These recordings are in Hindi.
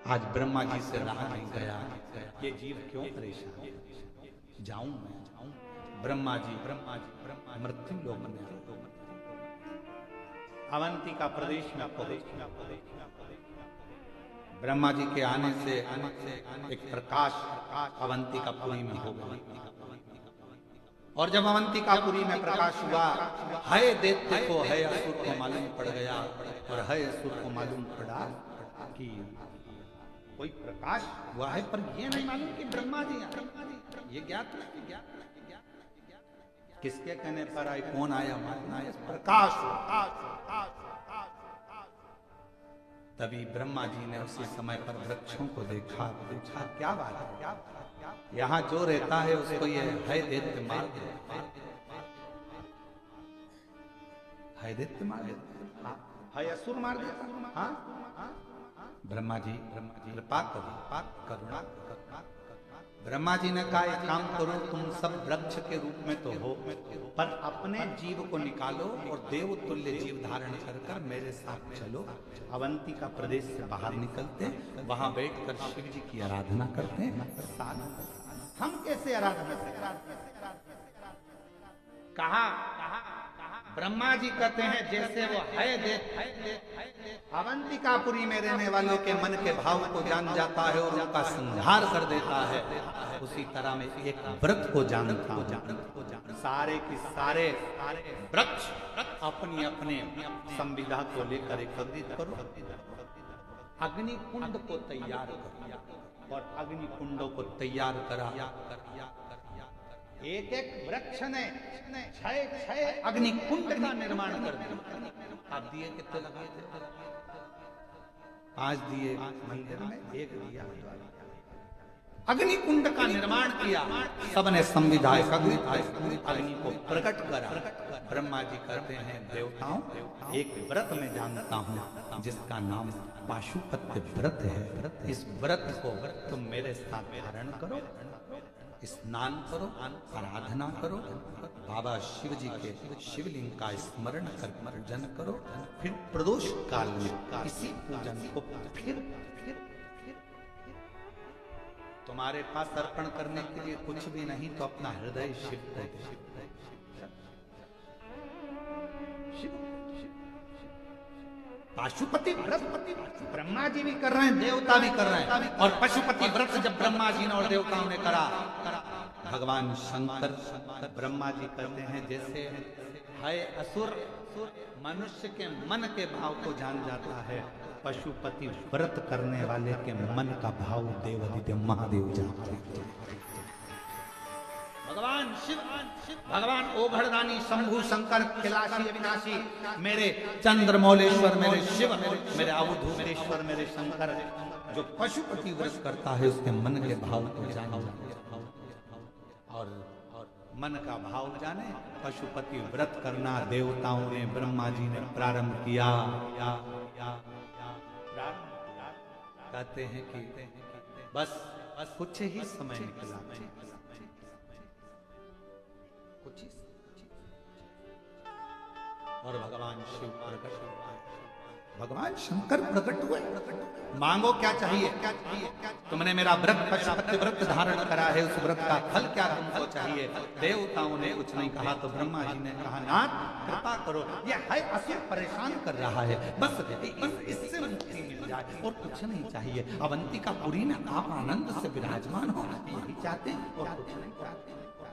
आज ब्रह्मा जी से रहा नहीं गया, ये जीव क्यों परेशान? जाऊं मैं जाऊं? ब्रह्मा जी मृत्यु लोक में अवंतिका प्रदेश में पहुंचे। ब्रह्मा जी के आने से एक प्रकाश अवंतिकापुरी में हो गया। और जब अवंतिकापुरी में प्रकाश हुआ, है दैत्य को है असुर को मालूम पड़ गया, और है असुर को मालूम पड़ा कि कोई प्रकाश हुआ है, पर ये नहीं मालूम कि ब्रह्मा जी ये ज्ञात नहीं। किसके कहने पर आए, कौन आया, मालूम आया प्रकाश। तभी ब्रह्मा जी ने उसी समय पर वृक्षों को देखा, पूछा क्या बात है, यहाँ जो रहता है उसको ये है दैत्य मार दे, है दैत्य मार देता, है असुर मार देता। हाँ, ब्रह्मा जी कृपा करुणा। ब्रह्मा जी ने कहा एक काम करो, तुम सब वृक्ष के रूप में तो हो, पर अपने जीव को निकालो और देव तुल्य जीव धारण कर मेरे साथ चलो। अवंतिका प्रदेश से बाहर निकलते, वहां बैठकर शिव जी की आराधना करते हैं। हम कैसे आराधना करते? कहा ब्रह्मा जी कहते हैं जैसे वो है अवंतिकापुरी में रहने वालों के मन के भाव को जान जाता है और उनका संहार कर देता है, उसी तरह में एक व्रत को जानता हूं। सारे की सारे वृक्ष अपनी अपने संविधा को लेकर एकत्रित करो, अग्नि कुंड को तैयार करो, और अग्नि कुंडों को तैयार करा। एक एक वृक्ष ने 6 अग्नि कुंड का निर्माण कर दिया। आप दिए कितने लगाए थे? 5 दिए मंदिर में, 1 दिया। अग्नि कुंड का निर्माण किया, सबने संविधा अग्नि को प्रकट करा। ब्रह्मा जी कहते हैं देवताओं, एक व्रत में जानता हूं जिसका नाम पाशुपत्य व्रत है। इस व्रत को तुम मेरे साथ धारण करो, स्नान करो, आराधना करो, बाबा शिव जी के शिवलिंग का स्मरण कर पूजन करो, फिर प्रदोष काल में इसी पूजन को फिर तुम्हारे पास अर्पण करने के लिए कुछ भी नहीं तो अपना हृदय शिव को दे। पाशुपति व्रत ब्रह्मा जी भी कर रहे हैं, देवता भी कर रहे हैं। और पशुपति व्रत जब ब्रह्मा जी ने और देवताओं ने करा, भगवान शंकर ब्रह्मा जी करते हैं जैसे है असुर मनुष्य के मन के भाव को जान जाता है, पशुपति व्रत करने वाले के मन का भाव देवादिदेव महादेव जानते हैं। भगवान शिव, भगवान ओघड़दानी, शंभु, शंकर, कैलाशी, अविनाशी, मेरे चंद्रमौलेश्वर, मेरे शिव, मेरे अवधूतेश्वर, मेरे शंकर, जो पशुपति व्रत करता है उसके मन के भाव को जाने और मन का भाव जाने। पशुपति व्रत करना देवताओं ने, ब्रह्मा जी ने प्रारंभ किया। कहते हैं कि बस कुछ ही समय निकला, और भगवान शिव प्रकट हुए, भगवान शंकर प्रकट हुए। मांगो क्या चाहिए? तुमने मेरा व्रत पशुपति व्रत धारण करा है, उस व्रत का फल क्या तुमको चाहिए? देवताओं ने कुछ नहीं कहा तो ब्रह्मा जी ने कहा नाथ कृपा करो, ये है असुर परेशान कर रहा है, बस इससे मुक्ति मिल जाए और कुछ नहीं चाहिए। अवंतिकापुरी में आप आनंद से विराजमान हो, यही चाहते हैं और कुछ नहीं चाहते,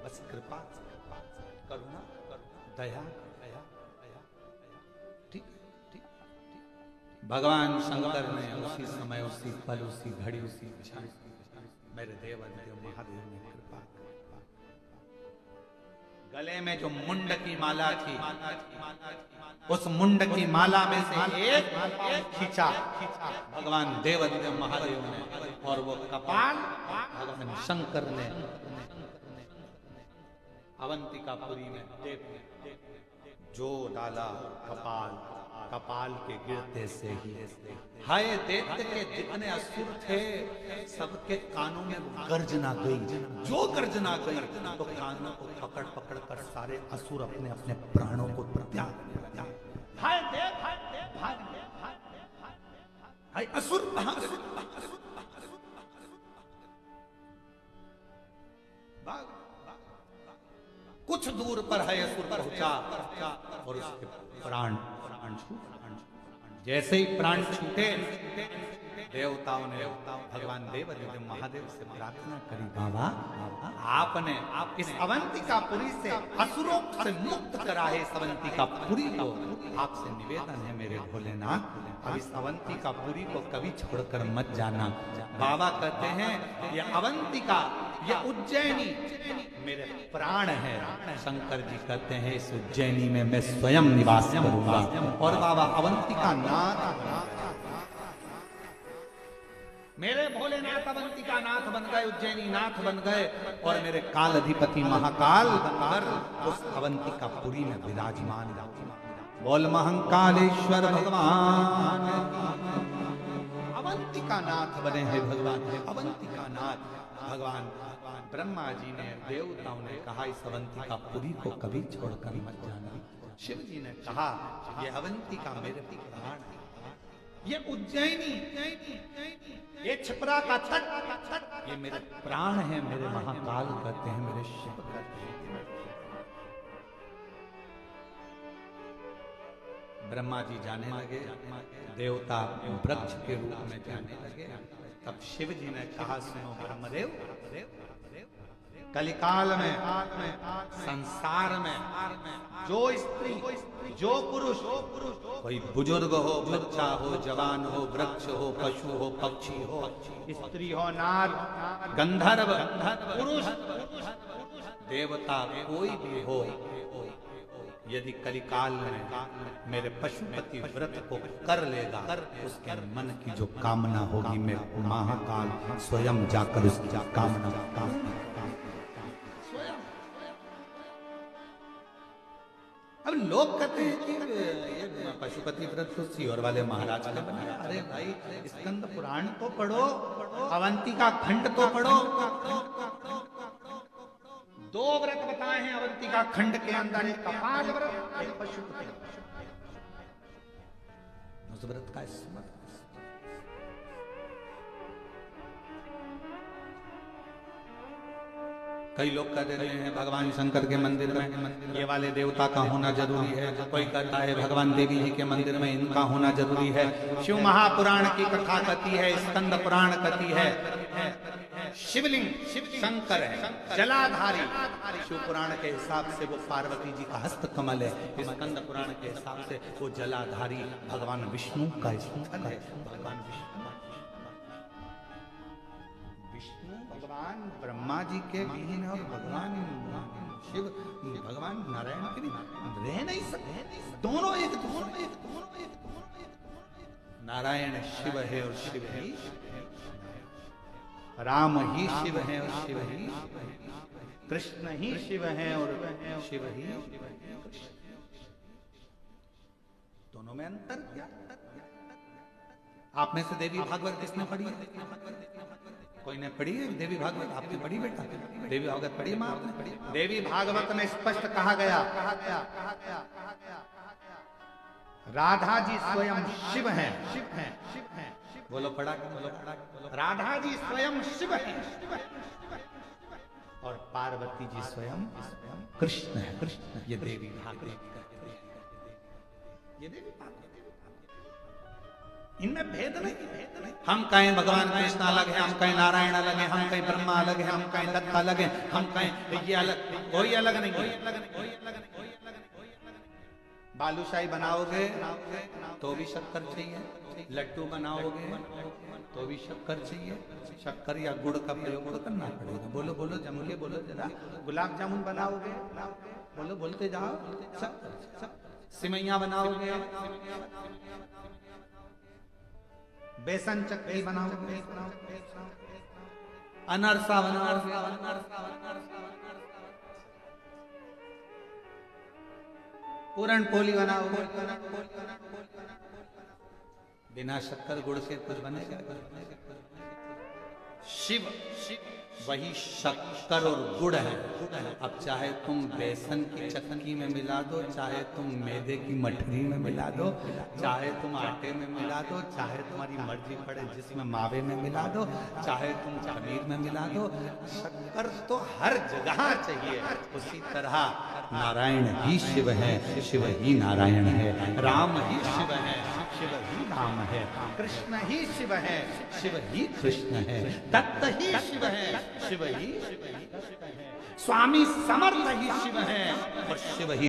बस कृपा करुणा दया। भगवान शंकर ने उसी समय, उसी पल, उसी घड़ी, उसी क्षण मेरे देवादिदेव महादेव ने कृपा। गले में जो मुंड की माला थी, उस मुंड की माला में से एक खींचा भगवान देवादिदेव महादेव ने, और वो कपाल भगवान शंकर ने अवंतिकापुरी में जो डाला। कपाल के गिरते से ही हाय दैत्य के जितने असुर थे सबके कानों में गर्जना गई। जो गर्जना गई तो कानों को पकड़ कर सारे असुर अपने अपने प्राणों को त्याग। हाय असुर कुछ दूर पर है असुर पहुंचा और उसके प्राण जैसे ही प्राण छूटे, देवताओं ने भगवान देवाधिदेव महादेव से प्रार्थना करी, बाबा आपने इस अवंतिकापुरी से असुरों से मुक्त करा है। इस अवंतिकापुरी को आपसे निवेदन है मेरे भोलेनाथ, अब इस अवंतिकापुरी को कभी छोड़कर मत जाना। बाबा कहते हैं ये अवंतिका, ये उज्जैनी मेरे प्राण है। शंकर जी कहते हैं इस उज्जैनी में मैं स्वयं निवास करूंगा। और बाबा अवंतिका नाथ, मेरे भोलेनाथ अवंतिका नाथ बन गए, उज्जैनी नाथ बन गए, और मेरे काल अधिपति महाकाल बनकर उस अवंतिकापुरी में विराजमान। बोल महंकालेश्वर भगवान, अवंतिका नाथ बने हैं भगवान, अवंतिका नाथ भगवान। ब्रह्मा जी ने, देवताओं ने कहा इस अवंतिकापुरी को कभी छोड़कर मत जाना। शिव जी ने कहा ये अवंतिका मेरे प्राण, ये उज्जैनी, ये छिपरा का छठ, ये मेरे प्राण है, मेरे महाकाल कहते हैं, मेरे शिव कहते हैं। ब्रह्मा जी जाने लगे, देवता वृक्ष के रूप में जाने लगे। तब शिव जी ने कहा सुनो ब्रह्मदेव, कलिकाल में संसार में जो स्त्री जो पुरुष, कोई बुजुर्ग हो, बच्चा हो, जवान हो, वृक्ष हो, पशु हो, पक्षी हो, स्त्री हो, नार, गंधर्व, पुरुष, देवता, कोई भी हो, यदि कलिकाल में मेरे पशुपति व्रत को कर लेगा, उसके मन की जो कामना होगी मैं महाकाल स्वयं जाकर उसकी कामना अब लोग कहते हैं कि ये पशुपति व्रत तो सीहोर वाले महाराज का बनाया। अरे भाई स्कंद पुराण तो पढ़ो, अवंतिका खंड तो पढ़ो। 2 व्रत बताए हैं अवंतिका खंड के अंदर, एक कपाल व्रत, एक पशुपति। उस व्रत का स्मरण कई लोग कह रहे हैं भगवान शंकर के मंदिर में ये वाले देवता का होना जरूरी है, कोई कहता है भगवान देवी जी के मंदिर में इनका होना जरूरी है। शिव महापुराण की कथा कहती है, स्कंद पुराण कहती है शिवलिंग शंकर है, जलाधारी। शिव पुराण के हिसाब से वो पार्वती जी का हस्त कमल है, स्कंद पुराण के हिसाब से वो जलाधारी भगवान विष्णु का स्थल है। भगवान भगवान ब्रह्मा जी के विहीन और भगवान शिव, भगवान नारायण के भी रह नहीं सकते, दोनों एक। नारायण शिव है और शिव ही, राम ही शिव है और शिव ही, कृष्ण ही शिव है और शिव ही कृष्ण। दोनों में अंतर क्या? आप में से देवी भागवत किसने पढ़ी है? कोई ने पढ़ी है देवी भागवत? आपने पढ़ी बेटा? देवी भागवत पढ़ी मां आपने पढ़ी? देवी भागवत में स्पष्ट कहा गया राधा जी स्वयं शिव हैं। बोलो पढ़ा, बोलो। राधा जी स्वयं शिव हैं और पार्वती जी स्वयं कृष्ण है। कृष्ण ये देवी भागवत, ये देवी भागवत, इनमें भेद नहीं। हम कहें भगवान कृष्ण अलग है, हम कहें नारायण अलग है, हम कहें ब्रह्मा अलग है, हम कहें दत्त अलग है, हम कहें ये अलग, कोई अलग नहीं। बालूशाही बनाओगे तो भी शक्कर चाहिए, लड्डू बनाओगे तो भी शक्कर चाहिए, शक्कर या गुड़ का प्रयोग करना पड़ेगा। बोलो बोलो जम के बोलो जरा। गुलाब जामुन बनाओगे, बोलो बोलते जाओ, सब। सिमैया बनाओगे, बेसन चक्की बनाओगे, अनरसा बनाओगे, पूरण पोली बनाओगे, बिना शक्कर गुड़ से कुछ बनेगा? शिव वही शक्कर और गुड़ है। अब चाहे तुम बेसन की चक्की में मिला दो, चाहे तुम मैदे की मठरी में मिला दो, चाहे तुम आटे में मिला दो, चाहे तुम्हारी मर्जी पड़े जिसमें मावे में मिला दो, चाहे तुम खमीर में मिला दो, शक्कर तो हर जगह चाहिए। उसी तरह नारायण ही शिव है, शिव ही नारायण है, राम ही शिव है, शिव ही राम है, कृष्ण ही शिव है, शिव ही कृष्ण है, दत्त ही शिव है, शिव ही स्वामी समर्थ ही शिव है और शिव ही